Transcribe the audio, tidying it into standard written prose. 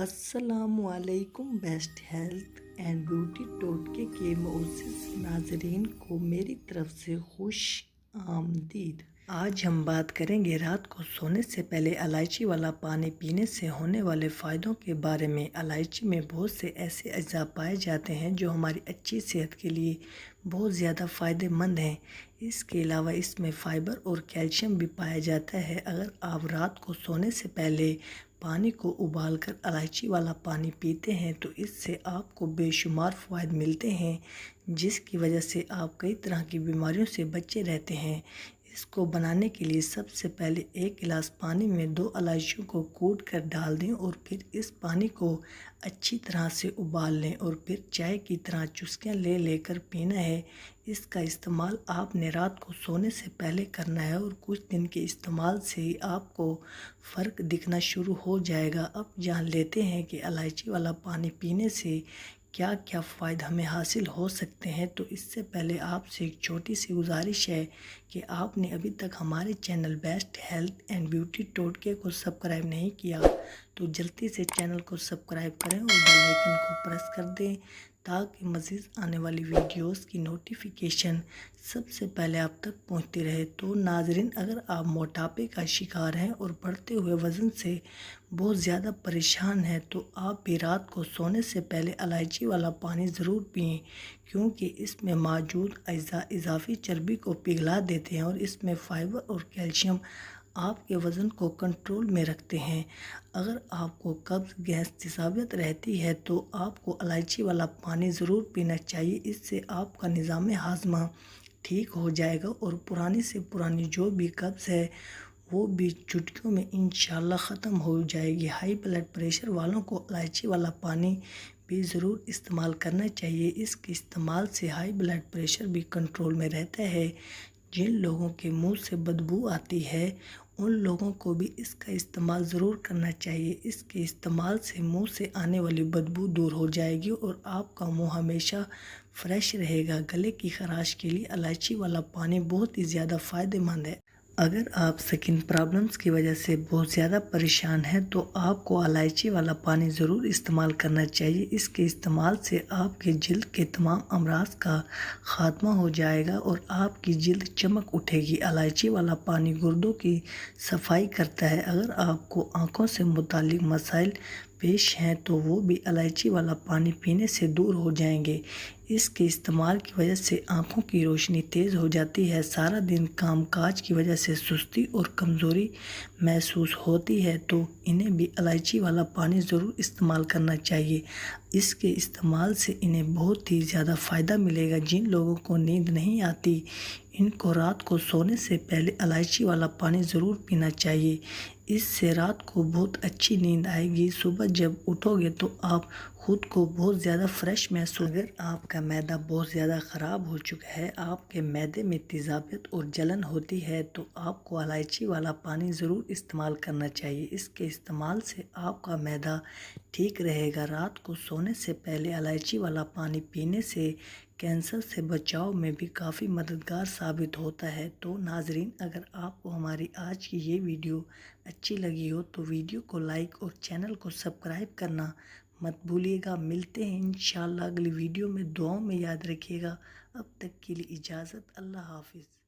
السلام علیکم۔ Best health and beauty ٹوٹکے کے معزز ناظرین کو میری طرف سے خوش آمدید۔ آج ہم بات کریں گے رات کو سونے سے پہلے الائچی والا پانی پینے سے ہونے والے فائدوں کے بارے میں۔ الائچی میں بہت سے ایسے اجزاء پائے جاتے ہیں جو ہماری اچھی صحت کے لیے بہت زیادہ فائدہ مند ہیں۔ اس کے علاوہ اس میں فائبر اور کیلشیم بھی پایا جاتا ہے۔ اگر آپ رات کو سونے سے پہلے پانی کو ابال کر الائچی والا پانی پیتے ہیں تو اس سے آپ کو بے شمار فوائد ملتے ہیں، جس کی وجہ سے آپ کئی طرح کی بیماریوں سے بچے رہتے ہیں۔ اس کو بنانے کے لیے سب سے پہلے ایک گلاس پانی میں 2 الائچیوں کو کوٹ کر ڈال دیں اور پھر اس پانی کو اچھی طرح سے ابال لیں اور پھر چائے کی طرح چسکیاں لے لے کر پینا ہے۔ اس کا استعمال آپ نے رات کو سونے سے پہلے کرنا ہے اور کچھ دن کے استعمال سے ہی آپ کو فرق دکھنا شروع ہو جائے گا۔ اب جان لیتے ہیں کہ الائچی والا پانی پینے سے کیا کیا فوائد ہمیں حاصل ہو سکتے ہیں۔ تو اس سے پہلے آپ سے ایک چھوٹی سی گزارش ہے کہ آپ نے ابھی تک ہمارے channel best health and beauty ٹوٹکے کو سبسکرائب نہیں کیا تو جلدی سے چینل کو سبسکرائب کریں اور بیل آئیکن کو پریس کر دیں تاکہ مزید آنے والی ویڈیوز کی نوٹیفیکیشن سب سے پہلے آپ تک پہنچتی رہے۔ تو ناظرین، اگر آپ موٹاپے کا شکار ہیں اور بڑھتے ہوئے وزن سے بہت زیادہ پریشان ہیں تو آپ بھی رات کو سونے سے پہلے الائچی والا پانی ضرور پئیں، کیونکہ اس میں موجود اجزاء اضافی چربی کو پگھلا دیتے ہیں اور اس میں فائبر اور کیلشیم آپ کے وزن کو کنٹرول میں رکھتے ہیں۔ اگر آپ کو قبض گیس تیزابیت رہتی ہے تو آپ کو الائچی والا پانی ضرور پینا چاہیے۔ اس سے آپ کا نظام ہاضمہ ٹھیک ہو جائے گا اور پرانی سے پرانی جو بھی قبض ہے وہ بھی چٹکیوں میں انشاءاللہ ختم ہو جائے گی۔ ہائی بلڈ پریشر والوں کو الائچی والا پانی بھی ضرور استعمال کرنا چاہیے۔ اس کے استعمال سے ہائی بلڈ پریشر بھی کنٹرول میں رہتا ہے۔ جن لوگوں کے منہ سے بدبو آتی ہے ان لوگوں کو بھی اس کا استعمال ضرور کرنا چاہیے۔ اس کے استعمال سے منہ سے آنے والی بدبو دور ہو جائے گی اور آپ کا منہ ہمیشہ فریش رہے گا۔ گلے کی خراش کے لیے الائچی والا پانی بہت ہی زیادہ فائدہ مند ہے۔ اگر آپ سکن پرابلمز کی وجہ سے بہت زیادہ پریشان ہیں تو آپ کو الائچی والا پانی ضرور استعمال کرنا چاہیے۔ اس کے استعمال سے آپ کے جلد کے تمام امراض کا خاتمہ ہو جائے گا اور آپ کی جلد چمک اٹھے گی۔ الائچی والا پانی گردوں کی صفائی کرتا ہے۔ اگر آپ کو آنکھوں سے متعلق مسائل پیش ہیں تو وہ بھی الائچی والا پانی پینے سے دور ہو جائیں گے۔ اس کے استعمال کی وجہ سے آنکھوں کی روشنی تیز ہو جاتی ہے، سارا دن کام کاج کی وجہ سے سستی اور کمزوری محسوس ہوتی ہے تو انہیں بھی الائچی والا پانی ضرور استعمال کرنا چاہیے۔ اس کے استعمال سے انہیں بہت ہی زیادہ فائدہ ملے گا۔ جن لوگوں کو نیند نہیں آتی ان کو رات کو سونے سے پہلے الائچی والا پانی ضرور پینا چاہیے۔ اس سے رات کو بہت اچھی نیند آئے گی۔ صبح جب اٹھو گے تو آپ خود کو بہت زیادہ فریش محسوس۔ اگر آپ کا معدہ بہت زیادہ خراب ہو چکا ہے، آپ کے معدے میں تیزابیت اور جلن ہوتی ہے تو آپ کو الائچی والا پانی ضرور استعمال کرنا چاہیے۔ اس کے استعمال سے آپ کا معدہ ٹھیک رہے گا۔ رات کو سونے سے پہلے الائچی والا پانی پینے سے کینسر سے بچاؤ میں بھی کافی مددگار ثابت ہوتا ہے۔ تو ناظرین، اگر آپ کو ہماری آج کی یہ ویڈیو اچھی لگی ہو تو ویڈیو کو لائک اور چینل کو سبسکرائب کرنا مت بھولیے گا۔ ملتے ہیں انشاءاللہ اگلی ویڈیو میں۔ دعاؤں میں یاد رکھیے گا۔ اب تک کے لیے اجازت، اللہ حافظ۔